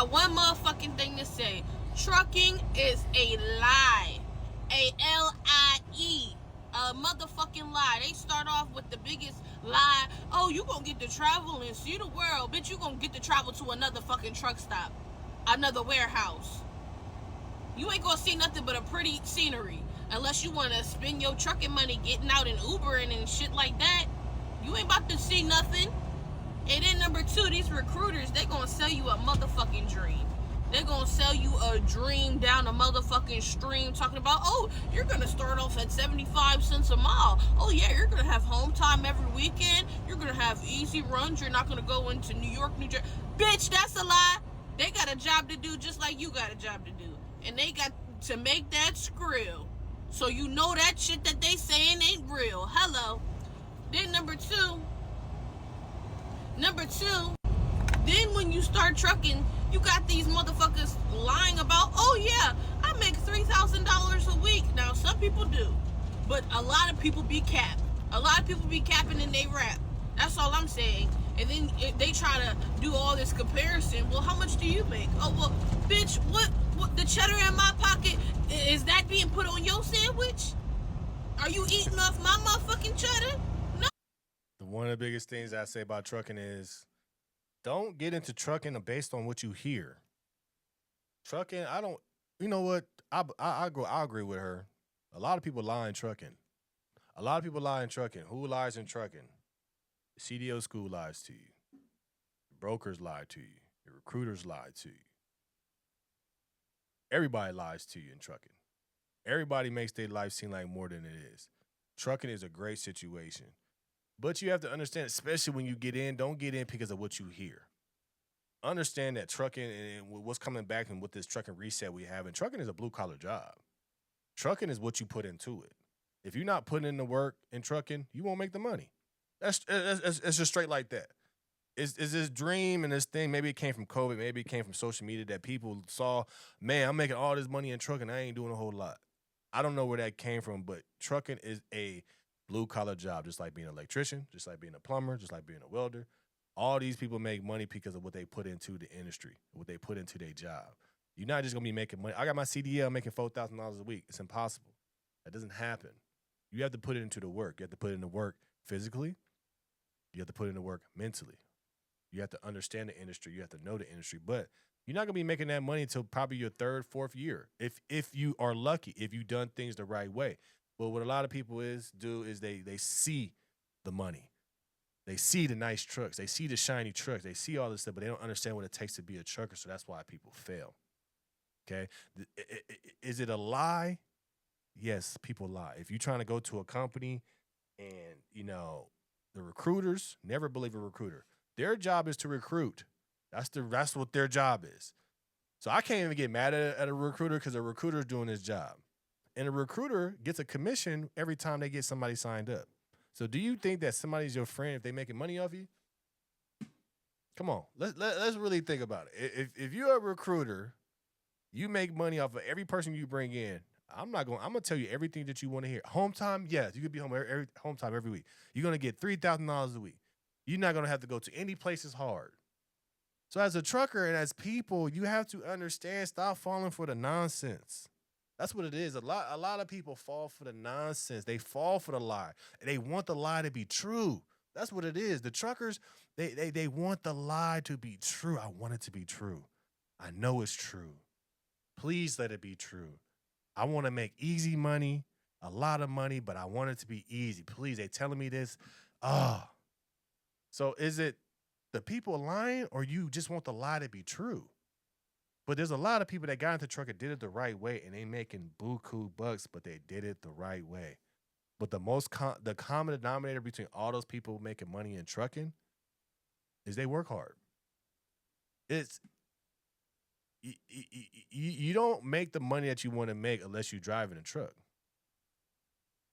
got one motherfucking thing to say. Trucking is a lie. A-L-I-E. A motherfucking lie. They start off with the biggest lie. Oh, you gonna get to travel and see the world. Bitch, you gonna get to travel to another fucking truck stop. Another warehouse. You ain't gonna see nothing but a pretty scenery. Unless you wanna spend your trucking money getting out and Ubering and shit like that. You ain't about to see nothing. And then number two, these recruiters, they gonna sell you a motherfucking dream. They're gonna sell you a dream down a motherfucking stream talking about, oh, you're gonna start off at 75 cents a mile. Oh yeah, you're gonna have home time every weekend. You're gonna have easy runs. You're not gonna go into New York, New Jersey. Bitch, that's a lie. They got a job to do just like you got a job to do. And they got to make that skrill. So you know that shit that they saying ain't real. Hello. Then number two, then when you start trucking, you got these motherfuckers lying about, oh yeah, I make $3,000 a week. Now, some people do, but a lot of people be capped. A lot of people be capping in they rap. That's all I'm saying. And then they try to do all this comparison. Well, how much do you make? Oh, well, bitch, what the cheddar in my pocket, is that being put on your sandwich? Are you eating off my motherfucking cheddar? No. One of the biggest things I say about trucking is don't get into trucking based on what you hear. Trucking, I don't, you know what? I agree with her. A lot of people lie in trucking. A lot of people lie in trucking. Who lies in trucking? The CDO school lies to you. The brokers lie to you. The recruiters lie to you. Everybody lies to you in trucking. Everybody makes their life seem like more than it is. Trucking is a great situation. But you have to understand, especially when you get in, don't get in because of what you hear. Understand that trucking and what's coming back and with this trucking reset we have, and trucking is a blue-collar job. Trucking is what you put into it. If you're not putting in the work in trucking, you won't make the money. It's just straight like that. Is this dream and this thing, maybe it came from COVID, maybe it came from social media that people saw, man, I'm making all this money in trucking, I ain't doing a whole lot. I don't know where that came from, but trucking is a blue-collar job, just like being an electrician, just like being a plumber, just like being a welder. All these people make money because of what they put into the industry, what they put into their job. You're not just going to be making money. I got my CDL making $4,000 a week. It's impossible. That doesn't happen. You have to put it into the work. You have to put in the work physically. You have to put in the work mentally. You have to understand the industry. You have to know the industry. But you're not going to be making that money until probably your third, fourth year, if you are lucky, if you've done things the right way. But what a lot of people do is they see the money. They see the nice trucks. They see the shiny trucks. They see all this stuff, but they don't understand what it takes to be a trucker, so that's why people fail. Okay? Is it a lie? Yes, people lie. If you're trying to go to a company and, the recruiters, never believe a recruiter. Their job is to recruit. That's what their job is. So I can't even get mad at a recruiter because a recruiter is doing his job. And a recruiter gets a commission every time they get somebody signed up. So do you think that somebody's your friend if they making money off you? Come on, let's really think about it. If you're a recruiter, you make money off of every person you bring in. I'm gonna tell you everything that you want to hear. Home time, yes, you could be home home time every week. You're gonna get $3,000 a week. You're not gonna have to go to any places hard. So as a trucker and as people, you have to understand, stop falling for the nonsense. That's what it is. A lot of people fall for the nonsense. They fall for the lie. They want the lie to be true. That's what it is. The truckers, they want the lie to be true. I want it to be true. I know it's true. Please let it be true. I want to make easy money, a lot of money, but I want it to be easy. Please, they telling me this. So is it the people lying or you just want the lie to be true? But there's a lot of people that got into truck and did it the right way, and they making buku bucks, but they did it the right way. But the common denominator between all those people making money in trucking is they work hard. It's you don't make the money that you want to make unless you're driving a truck.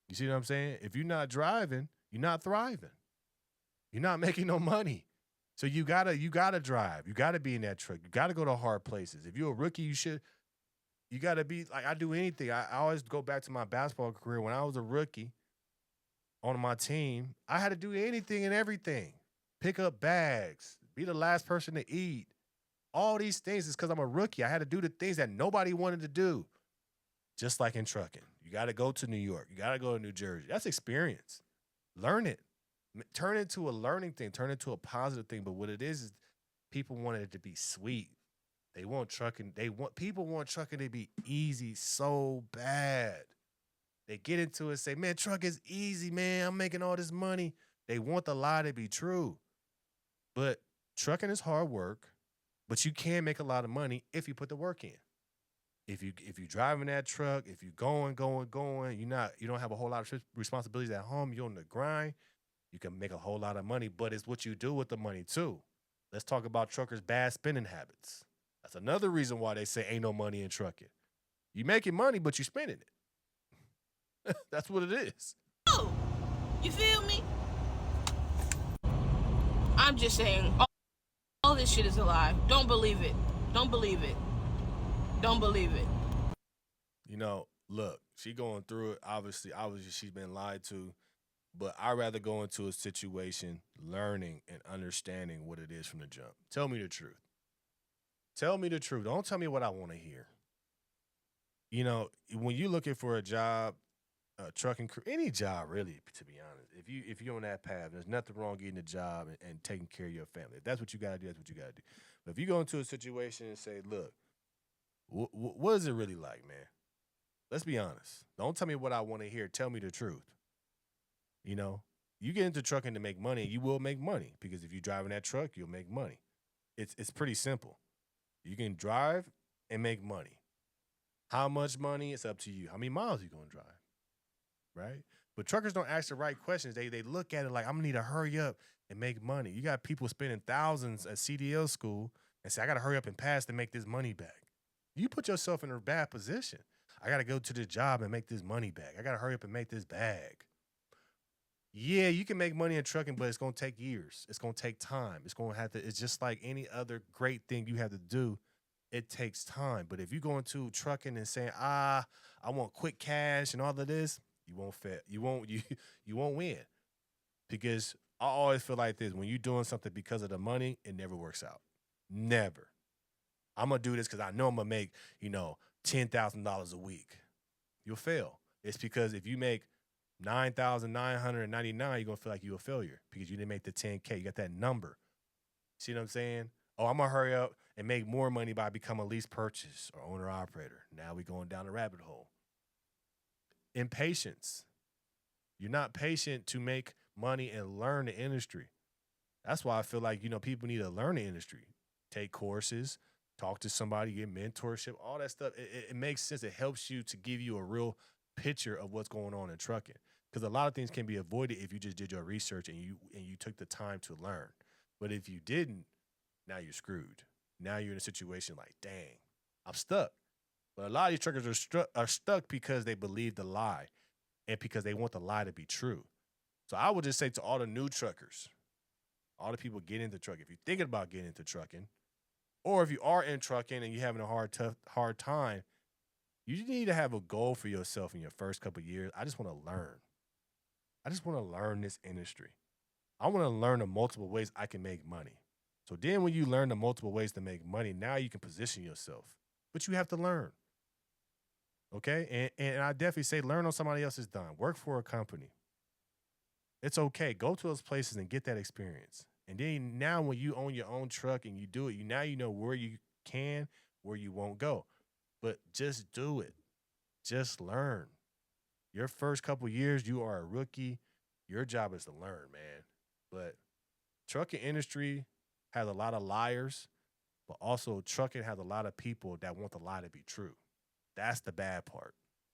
You see what I'm saying? If you're not driving, you're not thriving. You're not making no money. So you gotta drive. You gotta be in that truck. You gotta go to hard places. If you're a rookie, you gotta be like, I do anything. I always go back to my basketball career. When I was a rookie on my team, I had to do anything and everything. Pick up bags, be the last person to eat, all these things is because I'm a rookie. I had to do the things that nobody wanted to do. Just like in trucking. You got to go to New York. You got to go to New Jersey. That's experience. Learn it. Turn it into a learning thing. Turn it into a positive thing. But what it is people want it to be sweet. They want trucking. People want trucking to be easy so bad. They get into it, say, man, truck is easy, man. I'm making all this money. They want the lie to be true. But trucking is hard work, but you can make a lot of money if you put the work in. If you driving that truck, if you going, you don't have a whole lot of responsibilities at home, you're on the grind, you can make a whole lot of money, but it's what you do with the money too. Let's talk about truckers' bad spending habits. That's another reason why they say ain't no money in trucking. You making money, but you spending it. That's what it is. Oh, you feel me? I'm just saying, all this shit is a lie. Don't believe it. Don't believe it. Don't believe it. Look, she going through it. Obviously, she's been lied to. But I'd rather go into a situation learning and understanding what it is from the jump. Tell me the truth. Tell me the truth. Don't tell me what I want to hear. When you're looking for a job, trucking, any job really, to be honest, if you're on that path, there's nothing wrong getting a job and taking care of your family. If that's what you got to do, that's what you got to do. But if you go into a situation and say, look, what is it really like, man? Let's be honest. Don't tell me what I want to hear. Tell me the truth. You get into trucking to make money, you will make money because if you're driving that truck, you'll make money. It's pretty simple. You can drive and make money. How much money? It's up to you. How many miles you gonna drive, right? But truckers don't ask the right questions. They look at it like I'm gonna need to hurry up and make money. You got people spending thousands at CDL school and say I gotta hurry up and pass to make this money back. You put yourself in a bad position. I gotta go to the job and make this money back. I gotta hurry up and make this bag. Yeah, you can make money in trucking, but it's gonna take years. It's gonna take time. It's just like any other great thing you have to do. It takes time. But if you go into trucking and saying, I want quick cash and all of this, you won't fit. You won't win. Because I always feel like this. When you're doing something because of the money, it never works out. Never. I'm gonna do this because I know I'm gonna make, $10,000 a week. You'll fail. It's because if you make 9,999, you're gonna feel like you're a failure because you didn't make the 10K. You got that number. See what I'm saying? Oh, I'm gonna hurry up and make more money by becoming a lease purchase or owner operator. Now we're going down the rabbit hole. Impatience. You're not patient to make money and learn the industry. That's why I feel like, people need to learn the industry. Take courses, talk to somebody, get mentorship, all that stuff. It makes sense. It helps you to give you a real picture of what's going on in trucking. Because a lot of things can be avoided if you just did your research and you took the time to learn. But if you didn't, now you're screwed. Now you're in a situation like, dang, I'm stuck. But a lot of these truckers are stuck because they believe the lie and because they want the lie to be true. So I would just say to all the new truckers, all the people getting into trucking, if you're thinking about getting into trucking, or if you are in trucking and you're having a hard time, you need to have a goal for yourself in your first couple of years. I just want to learn. I just want to learn this industry. I want to learn the multiple ways I can make money. So then when you learn the multiple ways to make money, now you can position yourself. But you have to learn. Okay? And I definitely say learn on somebody else's dime. Work for a company. It's okay. Go to those places and get that experience. And then now when you own your own truck and you do it, now you know where you can, where you won't go. But just do it. Just learn. Your first couple years, you are a rookie. Your job is to learn, man. But trucking industry has a lot of liars, but also trucking has a lot of people that want the lie to be true. That's the bad part.